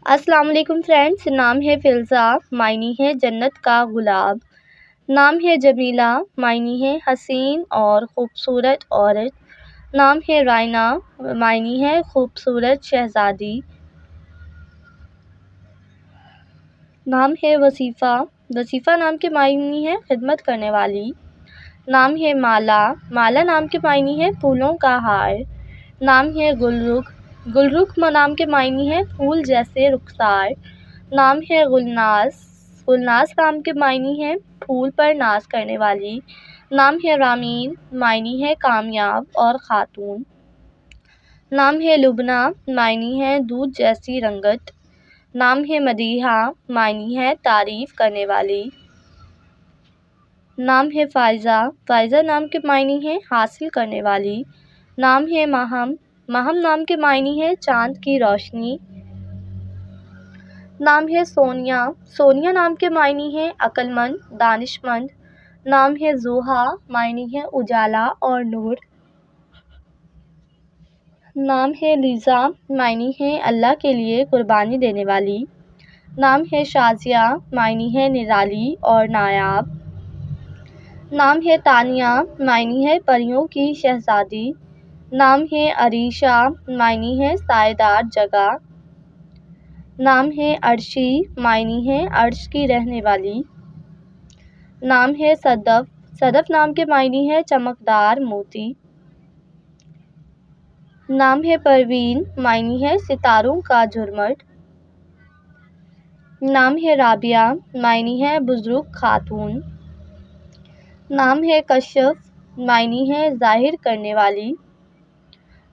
السلام علیکم فرینڈس، نام ہے فلزا، معنی ہے جنت کا گلاب۔ نام ہے جمیلہ، معنی ہے حسین اور خوبصورت عورت۔ نام ہے رائنا، معنی ہے خوبصورت شہزادی۔ نام ہے وصیفہ، وصیفہ نام کے معنی ہے خدمت کرنے والی۔ نام ہے مالا، مالا نام کے معنی ہے پھولوں کا ہار۔ نام ہے گلرخ، گلرخ نام کے معنی ہے پھول جیسے رخسار۔ نام ہے گلناز، گلناز نام کے معنی ہے پھول پر ناز کرنے والی۔ نام ہے رامین، معنی ہے کامیاب اور خاتون۔ نام ہے لبنہ، معنی ہے دودھ جیسی رنگت۔ نام ہے مدیحہ، معنی ہے تعریف کرنے والی۔ نام ہے فائزہ، فائزہ نام کے معنی ہے حاصل کرنے والی۔ نام ہے ماہم، ماہم نام کے معنی ہے چاند کی روشنی۔ نام ہے سونیا، سونیا نام کے معنی ہے عقل مند، دانش مند۔ نام ہے زوہا، معنی ہے اجالا اور نور۔ نام ہے لیزا، معنی ہے اللہ کے لیے قربانی دینے والی۔ نام ہے شازیہ، معنی ہے نرالی اور نایاب۔ نام ہے تانیہ، معنی ہے پریوں کی شہزادی۔ نام ہے عریشہ، معنی ہے سایہ دار جگہ۔ نام ہے عرشی، معنی ہے عرش کی رہنے والی۔ نام ہے صدف، صدف نام کے معنی ہے چمکدار موتی۔ نام ہے پروین، معنی ہے ستاروں کا جھرمٹ۔ نام ہے رابعہ، معنی ہے بزرگ خاتون۔ نام ہے کشف، معنی ہے ظاہر کرنے والی۔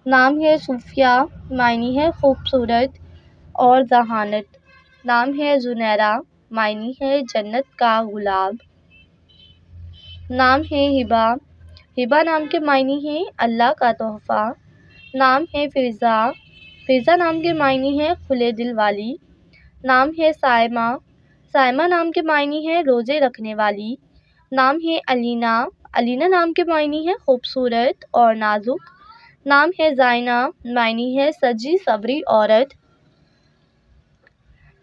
نام ہے صوفیہ، معنی ہے خوبصورت اور ذہانت۔ نام ہے زنیرہ، معنی ہے جنت کا گلاب۔ نام ہے ہبہ، ہبہ نام کے معنی ہے اللہ کا تحفہ۔ نام ہے فضا، فضا نام کے معنی ہے کھلے دل والی۔ نام ہے صائمہ، صائمہ نام کے معنی ہے روزے رکھنے والی۔ نام ہے علینا، علینا نام کے معنی ہے خوبصورت اور نازک۔ نام ہے زائنہ، معنی ہے سجی سوری عورت۔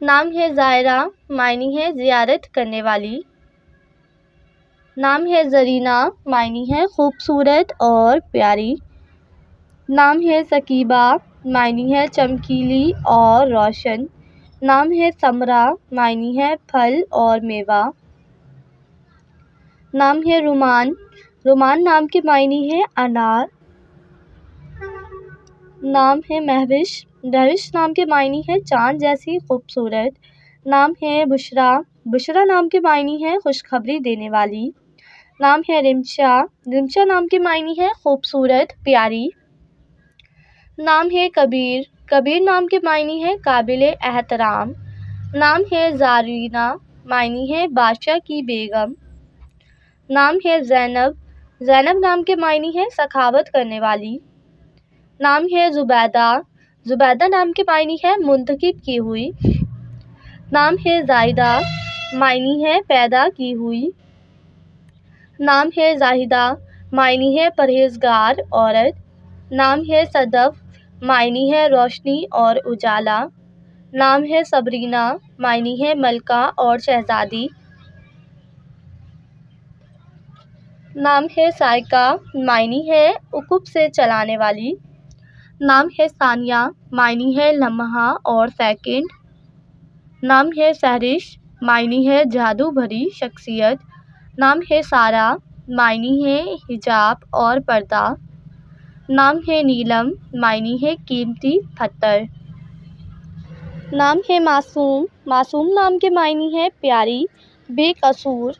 نام ہے زائرہ، معنی ہے زیارت کرنے والی۔ نام ہے زرینہ، معنی ہے خوبصورت اور پیاری۔ نام ہے ثقیبہ، معنی ہے چمکیلی اور روشن۔ نام ہے ثمرہ، معنی ہے پھل اور میوہ۔ نام ہے رومان، رومان نام کے معنی ہے انار۔ نام ہے مہوش، مہوش نام کے معنی ہے چاند جیسی خوبصورت۔ نام ہے بشریٰ، بشریٰ نام کے معنی ہے خوشخبری دینے والی۔ نام ہے رمشا، رمشا نام کے معنی ہے خوبصورت پیاری۔ نام ہے کبیر، کبیر نام کے معنی ہے قابل احترام۔ نام ہے زارینہ، معنی ہے بادشاہ کی بیگم۔ نام ہے زینب، زینب نام کے معنی ہے سخاوت کرنے والی۔ نام ہے زبیدہ، زبیدہ نام کے معنی ہے منتخب کی ہوئی۔ نام ہے زائدہ، معنی ہے پیدا کی ہوئی۔ نام ہے زاہدہ، معنی ہے پرہیزگار عورت۔ نام ہے صدف، معنی ہے روشنی اور اجالا۔ نام ہے صبرینہ، معنی ہے ملکہ اور شہزادی۔ نام ہے سائقہ، معنی ہے عقب سے چلانے والی۔ نام ہے ثانیہ، معنی ہے لمحہ اور سیکنڈ۔ نام ہے سحرش، معنی ہے جادو بھری شخصیت۔ نام ہے سارہ، معنی ہے حجاب اور پردہ۔ نام ہے نیلم، معنی ہے قیمتی پتھر۔ نام ہے معصوم، معصوم نام کے معنی ہے پیاری، بے قصور۔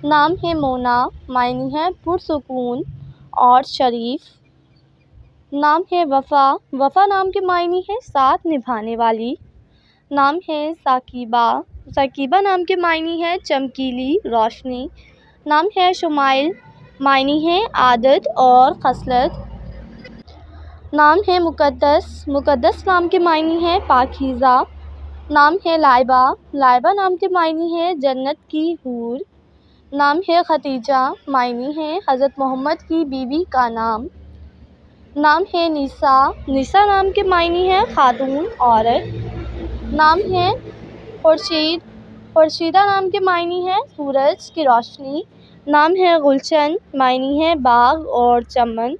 نام ہے مونا، معنی ہے پرسکون اور شریف۔ نام ہے وفا، وفا نام کے معنی ہے ساتھ نبھانے والی۔ نام ہے ثاقبہ، ثاقبہ نام کے معنی ہے چمکیلی روشنی۔ نام ہے شمائل، معنی ہے عادت اور خصلت۔ نام ہے مقدس، مقدس نام کے معنی ہے پاکیزہ۔ نام ہے لائبہ، لائبہ نام کے معنی ہے جنت کی حور۔ نام ہے ختیجہ، معنی ہے حضرت محمد کی بیوی کا نام۔ نام ہے نیسا، نیسا نام کے معنی ہے خاتون، عورت۔ نام ہے خورشید، خورشیدہ نام کے معنی ہے سورج کی روشنی۔ نام ہے گلشن، معنی ہے باغ اور چمن۔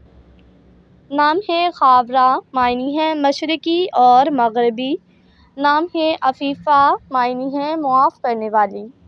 نام ہے خاورہ، معنی ہے مشرقی اور مغربی۔ نام ہے عفیفہ، معنی ہے معاف کرنے والی۔